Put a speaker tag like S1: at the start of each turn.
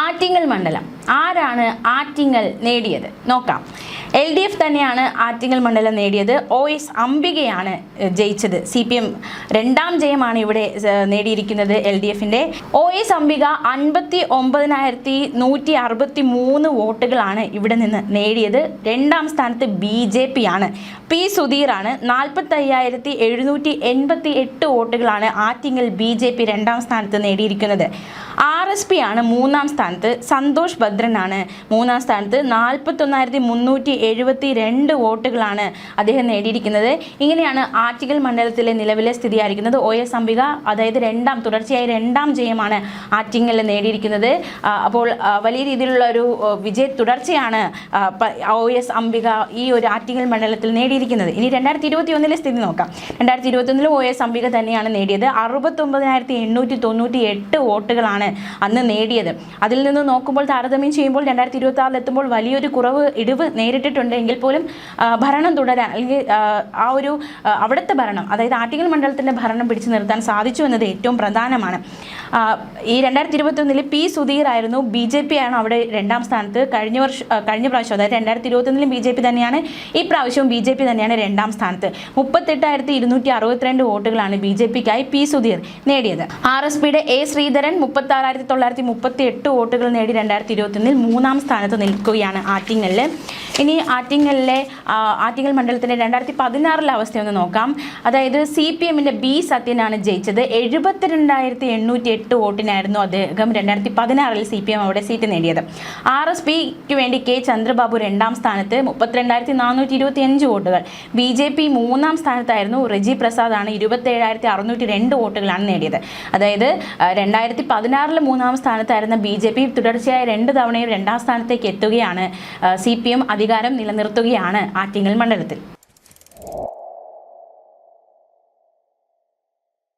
S1: ആറ്റിങ്ങൽ മണ്ഡലം ആരാണ് ആറ്റിങ്ങൽ നേടിയത് നോക്കാം. LDF തന്നെയാണ് ആറ്റിങ്ങൽ മണ്ഡലം നേടിയത്. OS അംബികയാണ് ജയിച്ചത്. CPM രണ്ടാം ജയമാണ് ഇവിടെ നേടിയിരിക്കുന്നത് LDFിൻ്റെ. OS അംബിക 59,163 വോട്ടുകളാണ് ഇവിടെ നിന്ന് നേടിയത്. രണ്ടാം സ്ഥാനത്ത് BJP ആണ്. P സുധീറാണ് 45,788 വോട്ടുകളാണ് ആറ്റിങ്ങൽ BJP രണ്ടാം സ്ഥാനത്ത് നേടിയിരിക്കുന്നത്. RSP ആണ് മൂന്നാം സ്ഥാനത്ത്. സന്തോഷ് ഭദ്രനാണ് മൂന്നാം സ്ഥാനത്ത്. 41,372 വോട്ടുകളാണ് അദ്ദേഹം നേടിയിരിക്കുന്നത്. ഇങ്ങനെയാണ് ആറ്റിങ്ങൽ മണ്ഡലത്തിലെ നിലവിലെ സ്ഥിതി ആയിരിക്കുന്നത്. OS അംബിക അതായത് തുടർച്ചയായ രണ്ടാം ജയമാണ് ആറ്റിങ്ങൽ നേടിയിരിക്കുന്നത്. അപ്പോൾ വലിയ രീതിയിലുള്ള ഒരു തുടർച്ചയാണ് OS അംബിക ഈ ഒരു ആറ്റിങ്ങൽ മണ്ഡലത്തിൽ നേടിയിരിക്കുന്നത്. ഇനി 2021 സ്ഥിതി നോക്കാം. 2021 OS അംബിക തന്നെയാണ് നേടിയത്. 69,898 വോട്ടുകളാണ് അന്ന് നേടിയത്. അതിൽ നിന്ന് നോക്കുമ്പോൾ താരതമ്യം ചെയ്യുമ്പോൾ 2026 എത്തുമ്പോൾ വലിയൊരു ഇടിവ് നേരിട്ടിട്ടുണ്ട്. എങ്കിൽ പോലും ഭരണം തുടരാൻ അല്ലെങ്കിൽ അവിടുത്തെ ഭരണം അതായത് ആറ്റിങ്ങൽ മണ്ഡലത്തിൻ്റെ ഭരണം പിടിച്ചു നിർത്താൻ സാധിച്ചു എന്നത് ഏറ്റവും പ്രധാനമാണ്. ഈ 2021 P സുധീർ ആയിരുന്നു. BJP ആണ് അവിടെ രണ്ടാം സ്ഥാനത്ത്. കഴിഞ്ഞ പ്രാവശ്യം അതായത് 2021 BJP തന്നെയാണ്. ഈ പ്രാവശ്യവും BJP തന്നെയാണ് രണ്ടാം സ്ഥാനത്ത്. 38,262 വോട്ടുകളാണ് BJPക്കായി P സുധീർ നേടിയത്. RSPയുടെ A ശ്രീധരൻ 36,938 വോട്ടുകൾ നേടി 2021 മൂന്നാം സ്ഥാനത്ത് നിൽക്കുകയാണ് ആറ്റിങ്ങലിൽ. ഇനി ആറ്റിങ്ങൽ മണ്ഡലത്തിൻ്റെ 2016 അവസ്ഥയൊന്ന് നോക്കാം. അതായത് CPMൻ്റെ B സത്യനാണ് ജയിച്ചത്. 72,808 വോട്ടിനായിരുന്നു അദ്ദേഹം 2016 CPM അവിടെ സീറ്റ് നേടിയത്. RSPക്ക് വേണ്ടി K ചന്ദ്രബാബു രണ്ടാം സ്ഥാനത്ത് 32,425 വോട്ടുകൾ. BJP മൂന്നാം സ്ഥാനത്തായിരുന്നു. റെജി പ്രസാദാണ് 27,602 വോട്ടുകളാണ് നേടിയത്. അതായത് 2016 മൂന്നാം സ്ഥാനത്തായിരുന്ന BJP തുടർച്ചയായ 2 തവണയും രണ്ടാം സ്ഥാനത്തേക്ക് എത്തുകയാണ്. CPM അധികാരം നിലനിർത്തുകയാണ് ആറ്റിങ്ങൽ മണ്ഡലത്തിൽ.